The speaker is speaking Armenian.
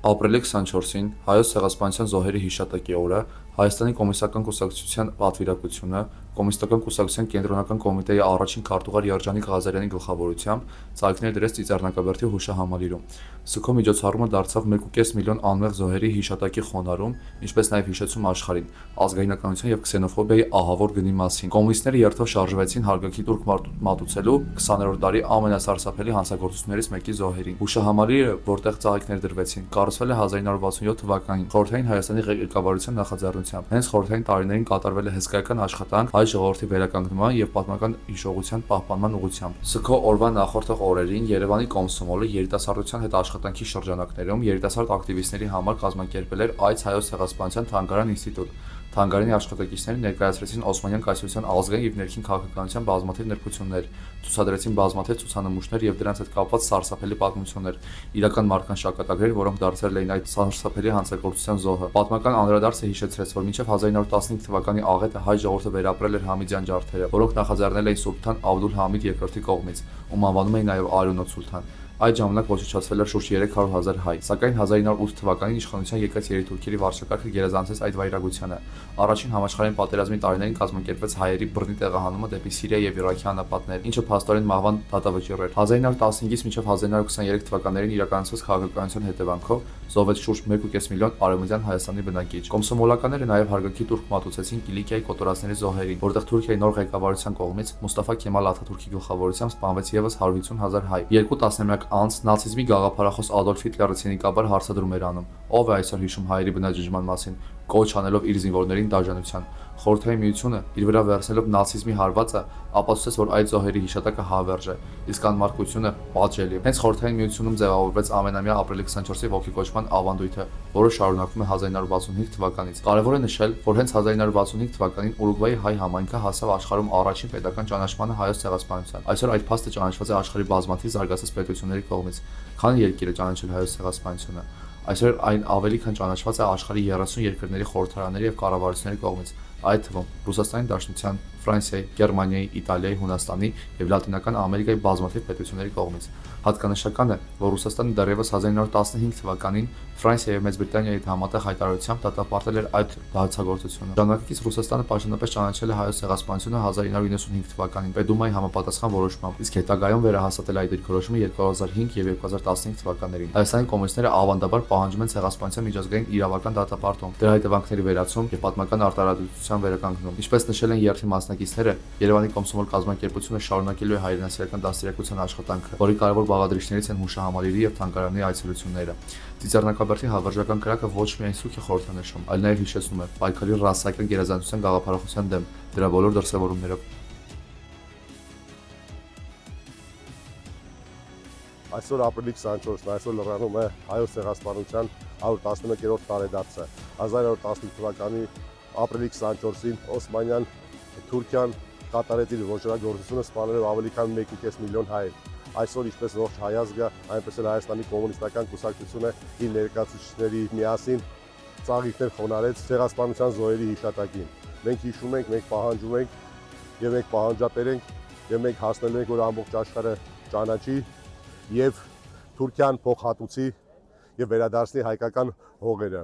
Ապրիլի 24-ին Հայոց ցեղասպանության զոհերի հիշատակի օրը Հայաստանի Կոմունիստական կուսակցության պատվիրակությունը Կոմունիստական կուսակցության կենտրոնական կոմիտեի առաջին քարտուղար Երջանիկ Ղազարյանի գլխավորությամբ ծաղիկներ դրեց Ծիծեռնակաբերդի հուշահամալիրում։ ՍՔՕ միջոցառումը դարձավ 1.5 միլիոն անմեղ զոհերի հիշատակի խոնարհում, ինչպես նաև հիշեցում աշխարհին ազգայնականության եւ քսենոֆոբիայի ահավոր գնի մասին։ Կոմունիստները երթով շարժվեցին հարգանքի տուրք մատուցելու 20-րդ դարի ամենասարսափելի հանցագործություններից մեկի զոհերին։ Հուշահամալիրը, որտեղ ծաղիկներ դրվեցին, կառուցվել է 1967 թվականին խորհրդային Հայաստանի ղեկավարության նախաձեռնությամբ։ Հենց խորհրդային տարիներին կատարվել է հսկայական աշխատանք հայ ժողովրդի վերականգնման եւ պատմական հիշողության պահպանման ուղղությամբ։ ՍՔՕ օրվա նախորդ օրերին Երևանի Կոմսոմոլը երիտասարդության հետ աշխատանքի շրջանակներում երիտասարդ ակտիվիստների համար կազմակերպել էր այց Հայոց ցեղասպանության թանգարան ինստիտուտ։ Թանգարանի աշխատակիցները ներկայացրեցին Օսմանյան կայսրության ազգային եւ ներքին քաղաքականության բազմաթիվ նրբություններ, ցուցադրեցին բազմաթիվ ցուցանմուշներ եւ դրանց հետ կապված սարսափելի պատմություններ, իրական մարդկանց ճակատագրեր, որոնք դարձել էին այդ սարսափելի հանցագործության զոհը։ Պատմական անդրադարձը հիշեցրեց, որ մինչև 1915 թվականի աղետը հայ ժողովուրդը վերապրել էր Համիդյան ջարդերը, որոնք նախաձեռնել էին Սուլթան Աբդուլ Համիդ II-ի կողմից, ում անվանում էին նաեւ Արյունոտ Սուլթան։ Այդ ժամանակ ոչնչացվել էր շուրջ 300,000 հայ, սակայն 1908 թվականին իշխանության եկած երիտուրքերի վարչակարգը գերազանցեց այդ վայրագությանը։ Առաջին համաշխարհային պատերազմի տարիներին կազմակերպվեց հայերի բռնի տեղահանումը դեպի Սիրիա եւ Իրաքի անապատներ, ինչը փաստորեն մահվան դատավճիռ էր։ 1915-ից մինչև 1923 թվականներին իրականացված քաղաքականության հետևանքով զոհվեց շուրջ 1.5 միլիոն արևմտյան Հայաստանի բնակիչ։ Կոմսոմոլականները նաեւ հարգանքի տուրք մատուցեցին Կիլիկիայի կոտորածների զոհերին, որտեղ Թուրքիայի նոր ղեկավարության կողմից Մուստաֆա Քեմալ Աթաթուրքի գլխավորությամբ սպանվեց եւս 150,000 հայ։ Երկու տասնամյակ անց նացիզմի գաղափարախոս Ադոլֆ Հիտլերը ցինիկաբար հարցադրում էր անում. ով է այսօր հիշում հայերի բնաջնջման մասին, կոչ անելով իր զինվորներին դաժանության։ Խորհրդային միությունը իր վրա վերցնելով նացիզմի հարվածը ապացուցեց, որ այդ զոհերի հիշատակը հավերժ է, իսկ անմարդկությունը պատժելի։ Հենց Խորհրդային միությունում ձևավորվեց ամենամյա ապրիլի 24-ի ոգեկոչման ավանդույթը, որը շարունակվում է 1965 թվականից։ Կարևոր է նշել, որ հենց 1965 թվականին Ուրուգվայի հայ համայնքը հասավ աշխարհում առաջին պետական ճանաչմանը Հայոց ցեղասպանության։ Այսօր այդ փաստը ճանաչված է աշխարհի բազմաթիվ զարգացած պետությունների կողմից։ Քանի երկիր է ճանաչել Հայոց ցեղասպանությունը։ Այսօր այն ավելի քան ճանաչված է աշխարհի 30 երկրների խորհրդարանների եւ կառավարությունների կողմից, այդ թվում Ռուսաստանի Դաշնության, Ֆրանսիայի, Գերմանիայի, Իտալիայի, Հունաստանի եւ Լատինական Ամերիկայի բազմաթիվ պետությունների կողմից։ Հատկանշական է, որ Ռուսաստանը դեռևս 1915 թվականին Ֆրանսիայի եւ Մեծ Բրիտանիայի հետ համատեղ հայտարարությամբ դատապարտել էր այդ հանցագործությունը։ Ժամանակից Ռուսաստանը պաշտոնապես ճանաչել է Հայոց ցեղասպանությունը 1995 թվականին Պետդումայի համապատասխան որոշմամբ, իսկ հետագայում վերահաստատել այդ դիրքորոշումը 2005 եւ 2015 թվականներին։ Հայաստանի կոմունիստները ավանդաբար պահանջում են ցեղասպանության միջազգային իրավական դատապարտում, դրա հետևանքների վերացում եւ պատմական արտարադատության վերականգնում։ Ինչպես նշել են երթի մասնակիցները, Երևանի Կոմսոմոլ կազմակերպությունը շարունակելու է հայրենասիրական դաստիարակության աշխատանքը, որի կարևոր բաղադրիչներից են հուշահամալիրի եւ թանգարանի այցելությունները։ Ծիծեռնակաբերդի հավերժական կրակը ոչ միայն սուք է խորհրդանշում, այլ նաեւ հիշեցնում է պայքարի ռասայական գերազանցության գաղափարախոսության դեմ դրա բոլոր դրսևորումներով։ Այսօր ապրիլի 24-ն, այսօր լրանում է Հայոց ցեղասպանության 111-րդ տարեդարձը։ 1915 թվականի ապրիլի 24-ին Օսմանյան Թուրքիան կատարեց իր ոչռագործությունը, սպանելով ավելի քան 1.5 միլիոն հայ։ Այսօր ինչպես ողջ հայ ազգը, այնպես էլ Հայաստանի Կոմունիստական կուսակցությունը իր ներկայացուցիչների միասին ծաղիկներ խոնարհեց ցեղասպանության զոհերի հիշատակին։ Մենք հիշում ենք, մենք պահանջում ենք եւ մենք պահանջատեր ենք եւ մենք հասնելու ենք, որ ամբողջ աշխարհը ճանաչի եւ Թուրքիան փոխհատուցի եւ վերադարձնի հայկական հողերը։